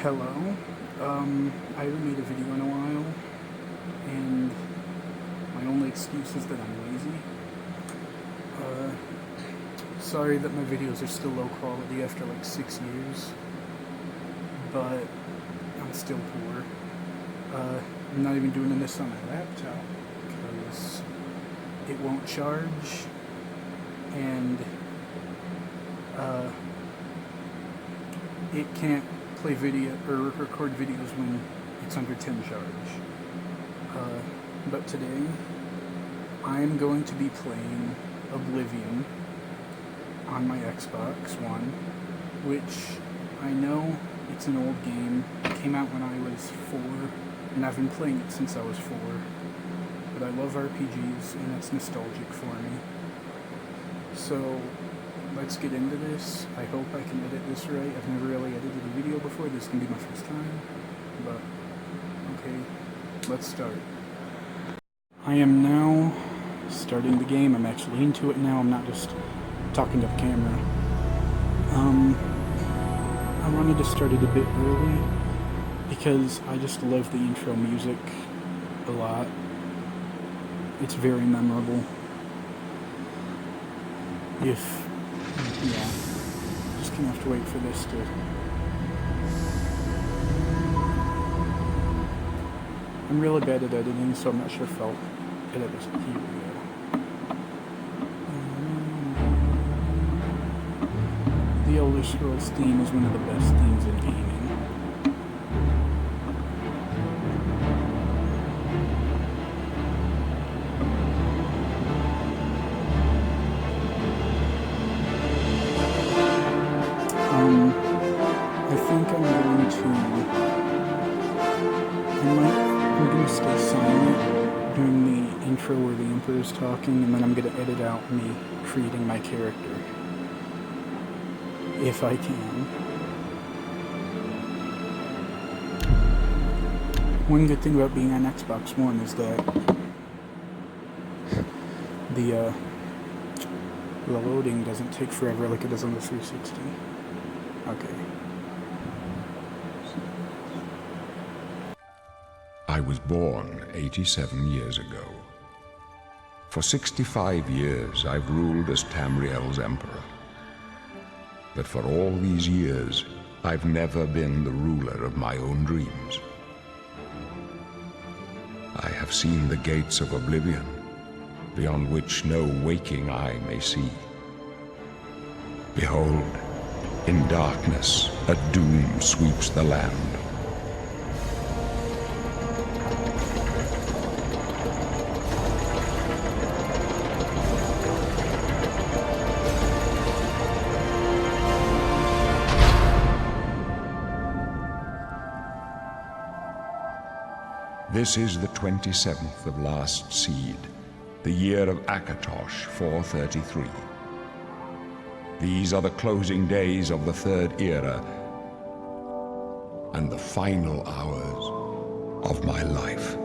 Hello. I haven't made a video in a while, and my only excuse is that I'm lazy. Sorry that my videos are still low quality after like 6 years, but I'm still poor. I'm not even doing this on my laptop because it won't charge, and it can't play video or record videos when it's under 10 charge. But today, I'm going to be playing Oblivion on my Xbox One, which I know it's an old game. It came out when I was 4, and I've been playing it since I was 4. But I love RPGs, and it's nostalgic for me. So, let's get into this. I hope I can edit this right. I've never really edited a video before. This can be my first time. But, okay, let's start. I am now starting the game. I'm actually into it now. I'm not just talking to the camera. I wanted to start it a bit early because I just love the intro music a lot. It's very memorable. Just gonna have to wait for this to... I'm really bad at editing, so I'm not sure if I'll edit this. Here we go. The Elder Scrolls theme is one of the best themes in gaming. I think I'm going to stay silent during the intro where the Emperor's talking, and then I'm going to edit out me creating my character. If I can. One good thing about being on Xbox One is that the loading doesn't take forever like it does on the 360. Okay. I was born 87 years ago. For 65 years, I've ruled as Tamriel's emperor. But for all these years, I've never been the ruler of my own dreams. I have seen the gates of Oblivion, beyond which no waking eye may see. Behold, in darkness, a doom sweeps the land. This is the 27th of last seed, the year of Akatosh 433. These are the closing days of the third era and the final hours of my life.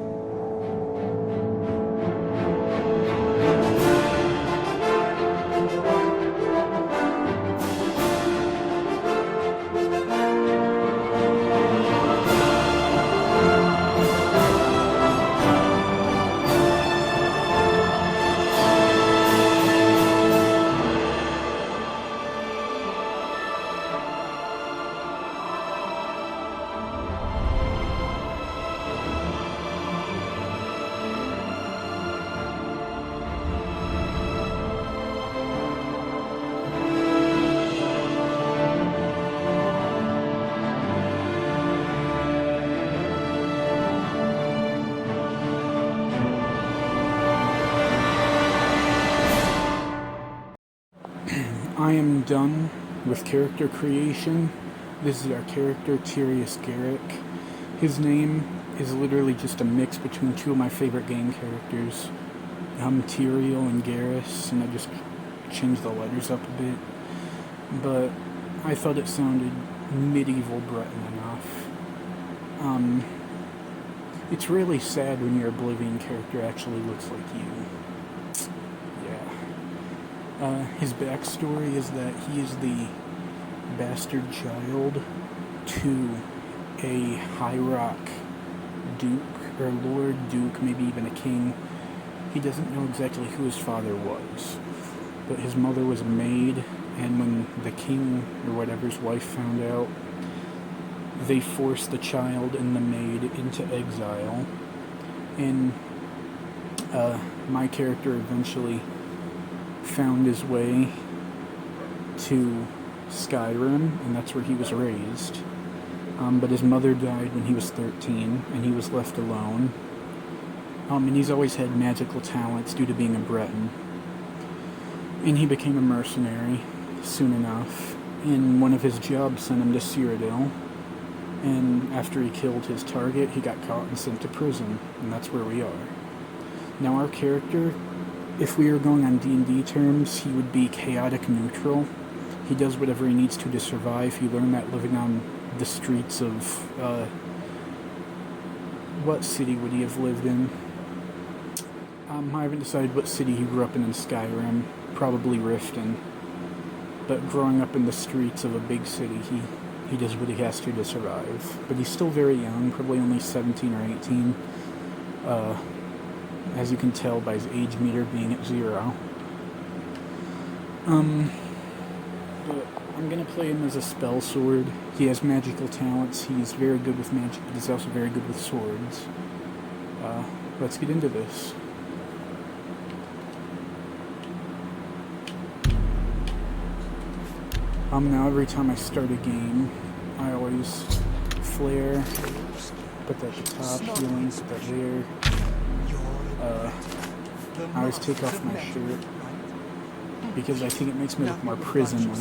I am done with character creation. This is our character, Gerric. His name is literally just a mix between two of my favorite game characters, Tyrael and Garrus, and I just changed the letters up a bit. But I thought it sounded medieval Breton enough. It's really sad when your Oblivion character actually looks like you. His backstory is that he is the bastard child to a High Rock Duke, or Lord Duke, maybe even a king. He doesn't know exactly who his father was, but his mother was a maid, and when the king, or whatever's wife, found out, they forced the child and the maid into exile, and my character eventually found his way to Skyrim, and that's where he was raised. But his mother died when he was 13, and he was left alone. And he's always had magical talents due to being a Breton. And he became a mercenary soon enough, and one of his jobs sent him to Cyrodiil. And after he killed his target, he got caught and sent to prison, and that's where we are. Now our character, if we were going on D&D terms, he would be chaotic neutral. He does whatever he needs to survive. You learn that living on the streets of, what city would he have lived in? I haven't decided what city he grew up in Skyrim. Probably Riften. But growing up in the streets of a big city, he does what he has to survive. But he's still very young, probably only 17 or 18. As you can tell by his age meter being at 0. But I'm gonna play him as a spell sword. He has magical talents. He's very good with magic, but he's also very good with swords. Let's get into this. Now every time I start a game, I always flare, put that at the top, healing, put that there. I always take off my shirt, because I think it makes me look more prisonly.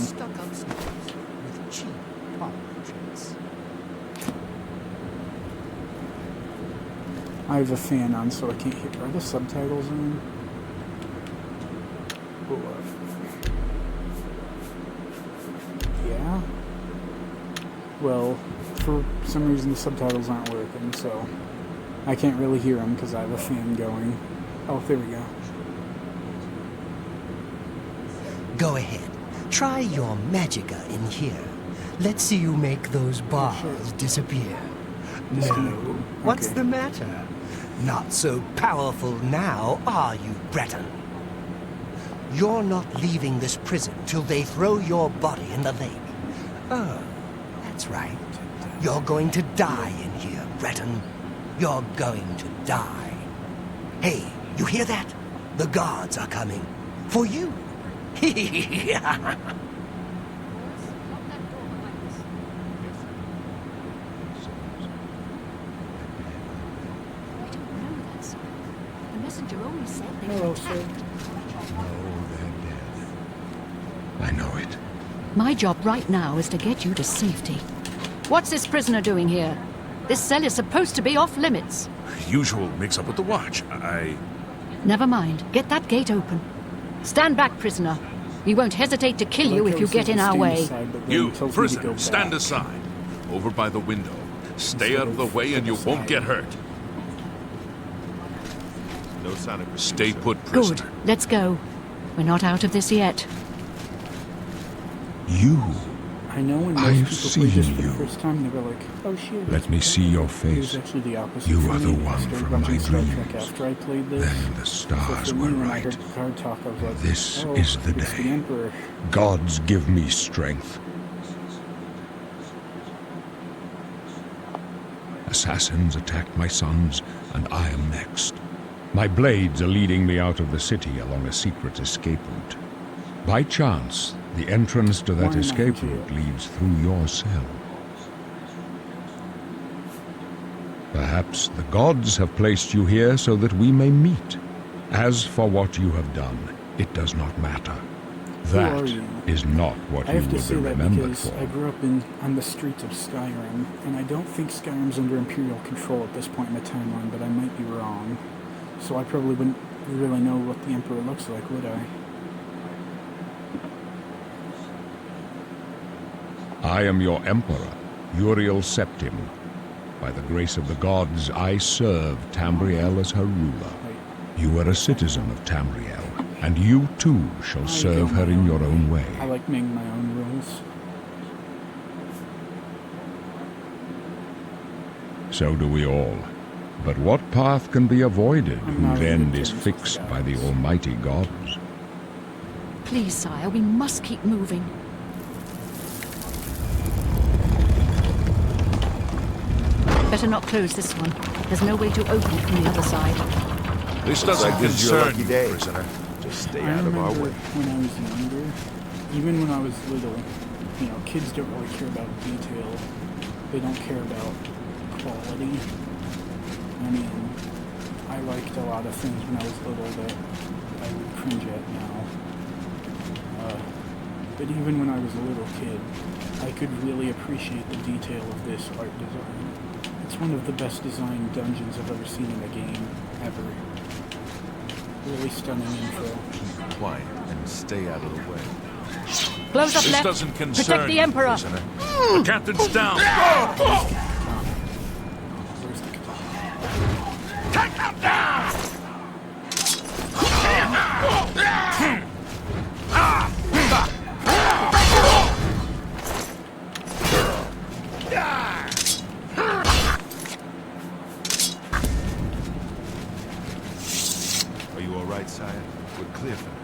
I have a fan on, so I can't hear. Are the subtitles on? Yeah? Well, for some reason the subtitles aren't working, so I can't really hear them because I have a fan going. Oh, there we go. Go ahead. Try your magicka in here. Let's see you make those bars disappear. No. What's the matter? Not so powerful now, are you, Breton? You're not leaving this prison till they throw your body in the lake. Oh, that's right. You're going to die in here, Breton. You're going to die. Hey, you hear that? The guards are coming. For you. Hello, sir. I know it. My job right now is to get you to safety. What's this prisoner doing here? This cell is supposed to be off limits. Usual mix-up with the watch. Never mind. Get that gate open. Stand back, prisoner. We won't hesitate to kill you if you get in our way. You, prisoner, stand aside. Over by the window. Stay out of the way and you won't get hurt. No sign of... Stay put, prisoner. Good. Let's go. We're not out of this yet. You. I know when I've most people play this seen for the you. first time, they were like, oh shit. Let me see your It was face. actually the opposite. You for are me. the I one started from my watching Star Trek dreams. after I played this. Then the So stars for were me, when I right. heard Picard talk, I was like, This oh, is the it's day. the Emperor. Gods give me strength. Assassins attacked my sons, and I am next. My blades are leading me out of the city along a secret escape route. By chance, the entrance to Why that am I escape in jail? route leads through your cell. Perhaps the gods have placed you here so that we may meet. As for what you have done, it does not matter. Who are That you? is not what I you have to will say be that remembered because for. I grew up on the streets of Skyrim, and I don't think Skyrim's under Imperial control at this point in the timeline, but I might be wrong. So I probably wouldn't really know what the Emperor looks like, would I? I am your emperor, Uriel Septim. By the grace of the gods, I serve Tamriel as her ruler. You are a citizen of Tamriel, and you too shall serve her in your own way. I like making my own rules. So do we all. But what path can be avoided I'm not whose a end good is terms fixed with by the guys. almighty gods? Please, sire, we must keep moving. Better not close this one. There's no way to open it from the other side. This Looks doesn't like this is your concern lucky you, day. prisoner. Just stay I out of our remember way. when I was younger, even when I was little, you know, kids don't really care about detail. They don't care about quality. I mean, I liked a lot of things when I was little that I would cringe at now. But even when I was a little kid, I could really appreciate the detail of this art design. It's one of the best designed dungeons I've ever seen in a game, ever. Really stunning intro. Keep quiet and stay out of the way. Close up This left. doesn't concern Protect the you, Emperor. prisoner. The captain's down. Where's the katana? Take him down! Are you all right, sire? We're clear for now.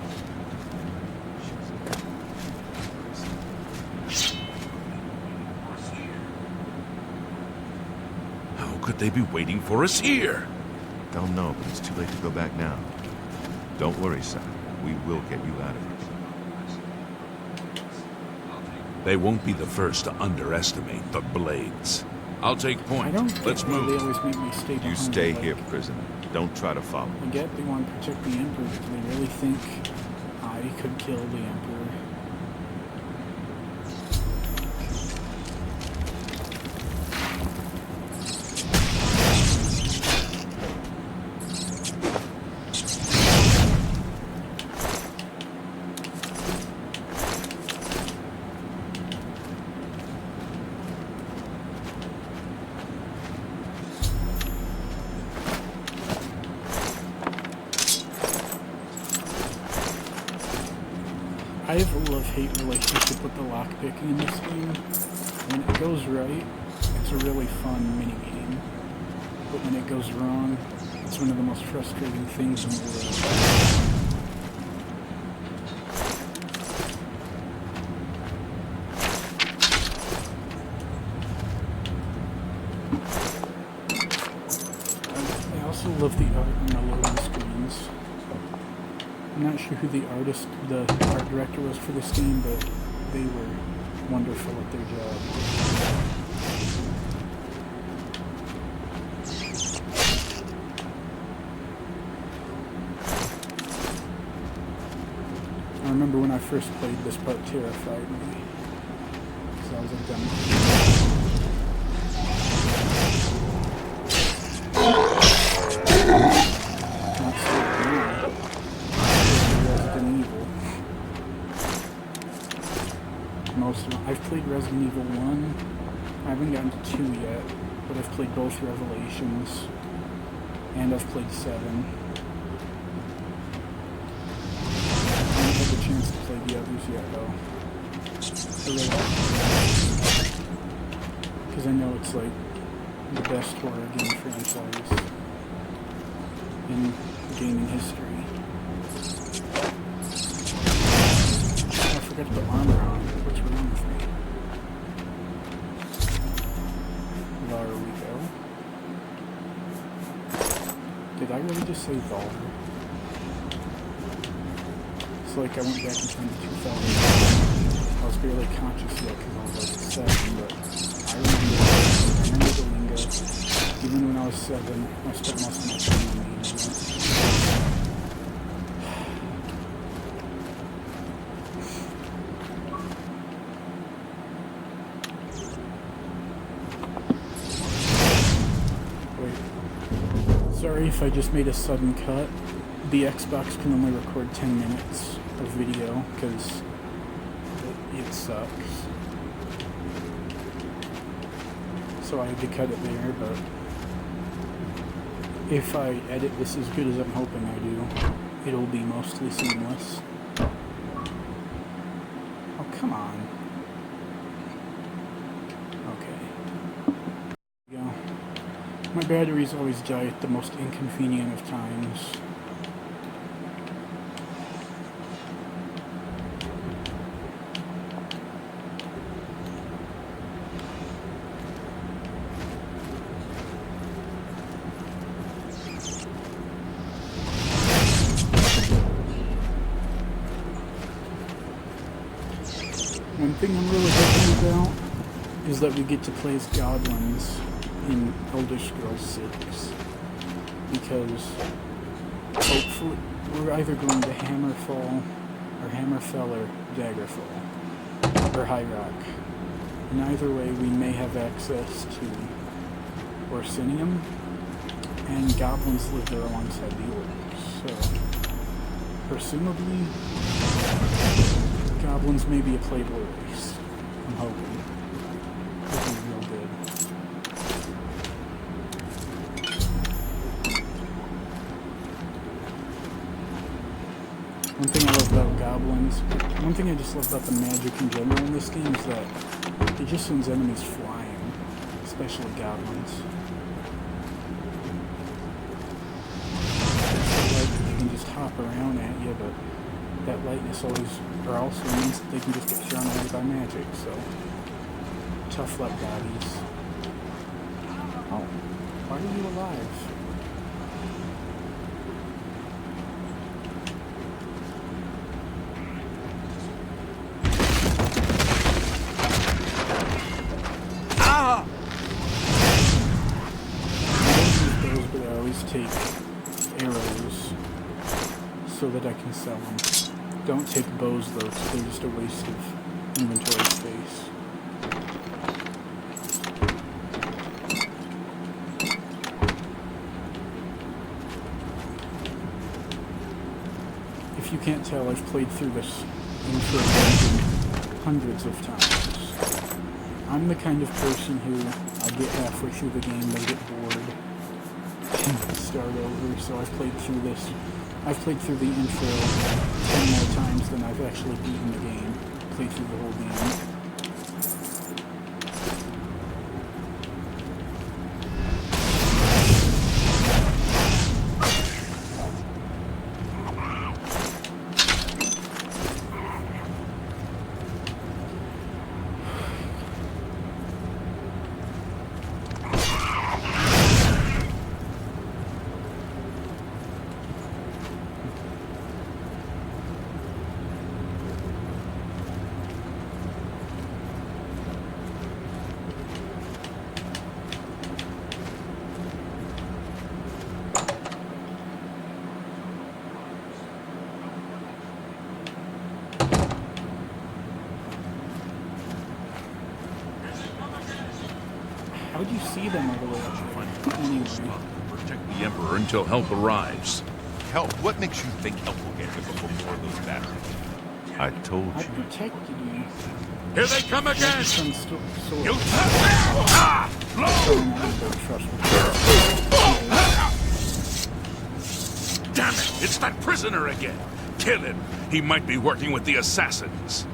How could they be waiting for us here? Don't know, but it's too late to go back now. Don't worry, sire. We will get you out of here. They won't be the first to underestimate the blades. I'll take I point. don't get Let's why they move. always make me stay behind. You stay like, here, prisoner. Don't try to follow. I get they want to protect the Emperor, but do they really think I could kill the Emperor? I have a love-hate relationship with the lockpicking in this game. When it goes right, it's a really fun mini-game. But when it goes wrong, it's one of the most frustrating things in the world. I also love the art on the loading screens. I'm not sure who the art director was for this game, but they were wonderful at their job. I remember when I first played, this part terrified me, because I was a dumb kid. Not so bad. Resident Evil. I've played Resident Evil 1. I haven't gotten to 2 yet, but I've played both Revelations, and I've played 7. I haven't had the chance to play the others yet, though. I really like it. Because I know it's like the best horror game franchise in gaming history. I forgot to put armor on. What's wrong with me? There we go. Did I really just say Var? It's like I went back in time to 2000. I was barely conscious yet because I was like 7, but I remember the lingo. Even when I was 7, I spent most of my time on the internet. Sorry if I just made a sudden cut. The Xbox can only record 10 minutes of video because it sucks. So I had to cut it there, but if I edit this as good as I'm hoping I do, it'll be mostly seamless. Oh, come on. Okay. There we go. My batteries always die at the most inconvenient of times. One thing I'm really hoping about is that we get to play as goblins in Elder Scrolls 6, because hopefully we're either going to Hammerfall or Daggerfall or High Rock. In either way, we may have access to Orsinium, and goblins live there alongside the orcs, so presumably goblins may be a playable race. I'm hoping. Looking real good. One thing I love about goblins, one thing I just love about the magic in general in this game is that it just sends enemies flying, especially goblins. Like, they can just hop around at you, but that lightness also means that they can just get thrown away by magic, so tough luck, gobbies. Oh, why are you alive? But I always take arrows so that I can sell them. Don't take bows though, because they're just a waste of inventory space. If you can't tell, I've played through this intro dungeon hundreds of times. I'm the kind of person who I get halfway through the game, they get bored, and start over, so I've played through this. I've played through the intro 10 more times than I've actually beaten the game. Played through the whole game. How would you see them all the way up there? Anyway. Protect the Emperor until help arrives. Help? What makes you think help will get here before more of those batteries? I told I you. protected you. Here they come again! Some You don't trust me. Damn it! It's that prisoner again! Kill him! He might be working with the assassins.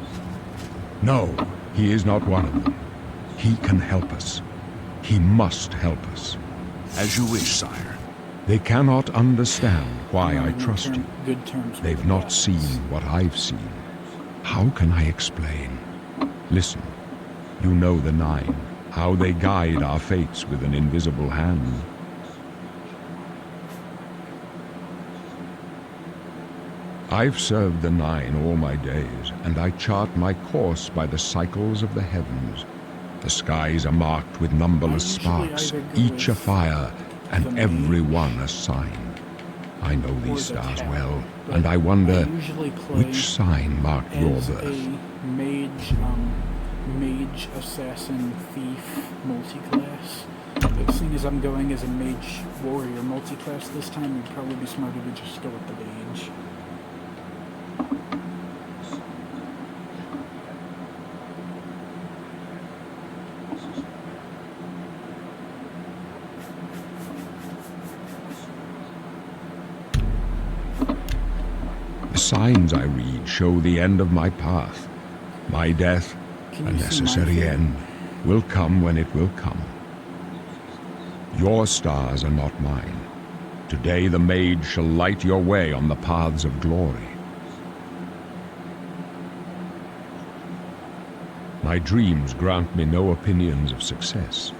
No, he is not one of them. He can help us. He must help us. As you wish, sire. They cannot understand why I'm I on trust you. good terms with They've the not gods. seen what I've seen. How can I explain? Listen, you know the Nine, how they guide our fates with an invisible hand. I've served the Nine all my days, and I chart my course by the cycles of the heavens. The skies are marked with numberless sparks, each a fire, and every one a sign. I know these stars well, and I wonder which sign marked your as birth. a mage, assassin, thief, multi-class. But seeing as I'm going as a mage warrior multi-class this time, it'd probably be smarter to just go with the mage. The signs I read show the end of my path. My death, Can a you see my necessary fate? end, will come when it will come. Your stars are not mine. Today the Maid shall light your way on the paths of glory. My dreams grant me no opinions of success.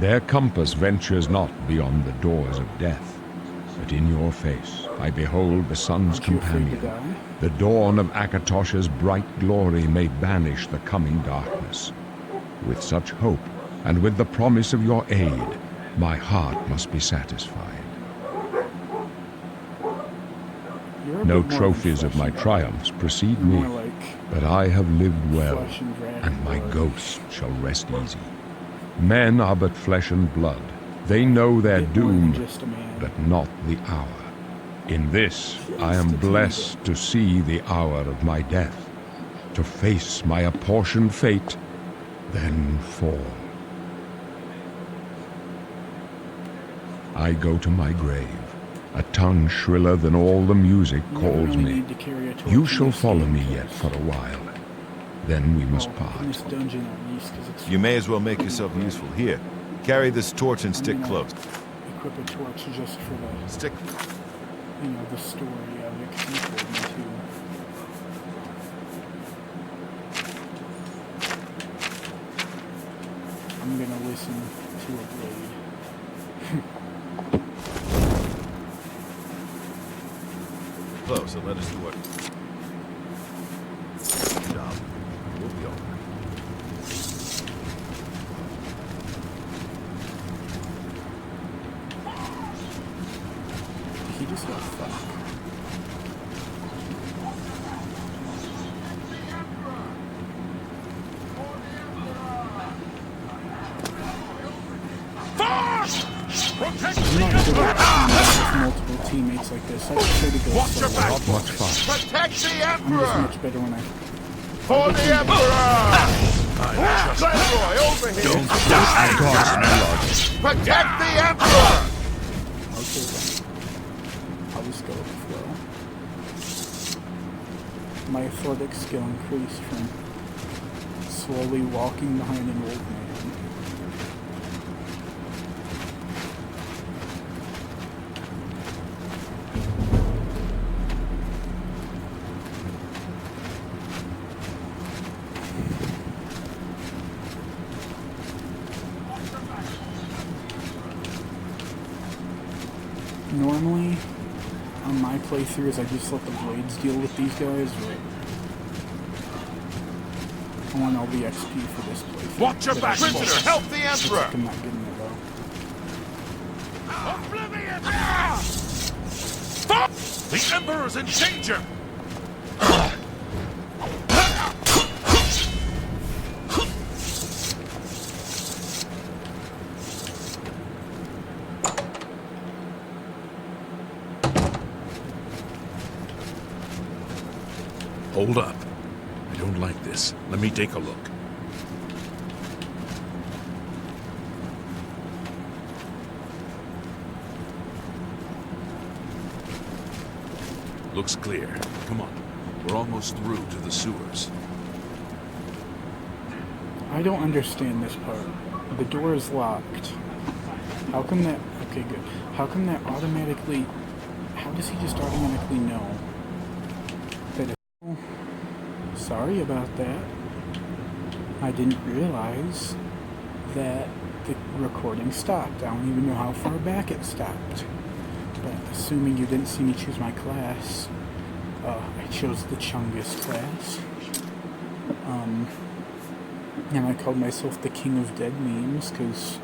Their compass ventures not beyond the doors of death. But in your face I behold the sun's Aren't you afraid to companion. die? The dawn of Akatosh's bright glory may banish the coming darkness. With such hope, and with the promise of your aid, my heart must be satisfied. You're a No bit more trophies of flesh my and- triumphs precede More me, like but I have lived well, flesh and dragon and my blood. ghost shall rest easy. Men are but flesh and blood. They know their Bit more than doom, just a man. but not the hour. In this, I am blessed to see the hour of my death, to face my apportioned fate, then fall. I go to my grave, a tongue shriller than all the music You never calls really me. need to carry a torch You in shall this follow game, me yet 'cause- for a while. Then we must well, in this part. dungeon at least, 'cause it's You may as well make yourself useful. Here, carry this torch and stick gonna- close. equip a torch just for the, Stick. you know, the story of it, 'cause you told me to. I'm gonna listen to a blade. Close and let us do what. Good job. We'll be all right. He just got fucked. Protect I'm the not good Emperor! at with multiple teammates like this. I prefer to go Watch your solo. back! Not much fun. Protect the I'm just Emperor! much better when I... For the Emperor! Glenroy, over here! Don't die, God's blood. Protect the Emperor! Okay, then. I'll just go with the flow. My athletic skill increased from slowly walking behind an old man. Normally, on my playthroughs, I just let the blades deal with these guys, but I want all the XP for this playthrough. Watch your But back, I- prisoner! Help the Looks Emperor! like I'm not getting it though. Oblivion! Stop! The Emperor's in danger! Hold up. I don't like this. Let me take a look. Looks clear. Come on. We're almost through to the sewers. I don't understand this part. The door is locked. How come that... Okay, good. How come that automatically... How does he just automatically know that it... Sorry about that. I didn't realize that the recording stopped. I don't even know how far back it stopped. But assuming you didn't see me choose my class, I chose the Chungus class. And I called myself the King of Dead memes because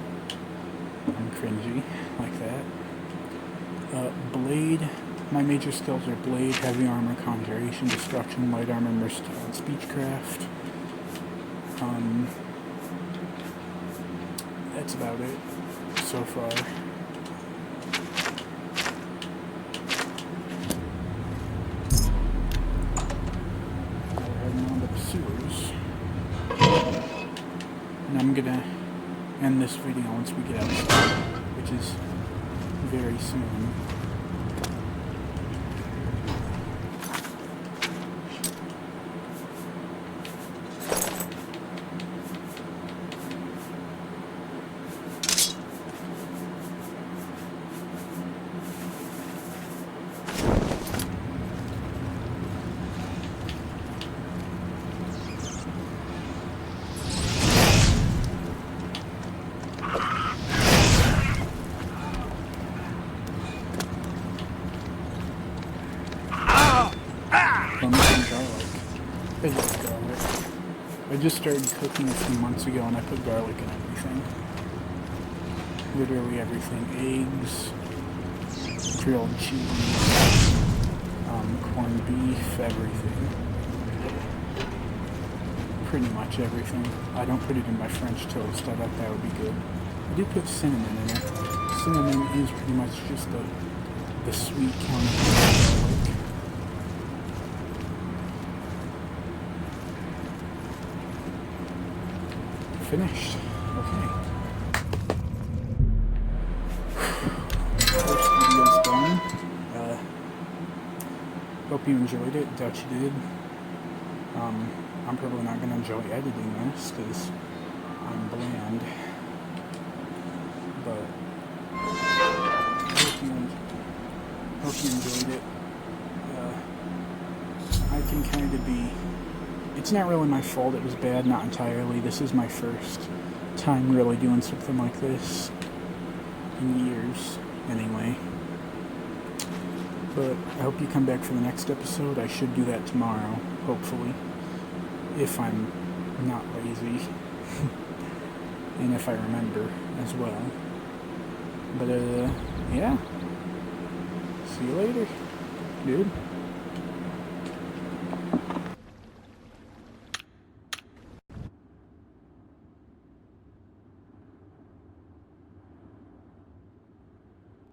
I'm cringy like that. Blade. My major skills are Blade, Heavy Armor, Conjuration, Destruction, Light Armor, Merciful, and Speechcraft. That's about it so far. We're heading on to the sewers. And I'm gonna end this video once we get outside, which is very soon. I just started cooking a few months ago and I put garlic in everything. Literally everything. Eggs, grilled cheese, corned beef, everything. Pretty much everything. I don't put it in my French toast. I thought that would be good. I do put cinnamon in it. Cinnamon is pretty much just the sweet counterpart of garlic. Finished. Okay. First video's done. Hope you enjoyed it. Doubt you did. I'm probably not going to enjoy editing this because I'm bland. But hope you enjoyed it. I can kind of be... It's not really my fault it was bad, not entirely. This is my first time really doing something like this in years, anyway. But I hope you come back for the next episode. I should do that tomorrow, hopefully. If I'm not lazy. And if I remember as well. But, yeah. See you later, dude.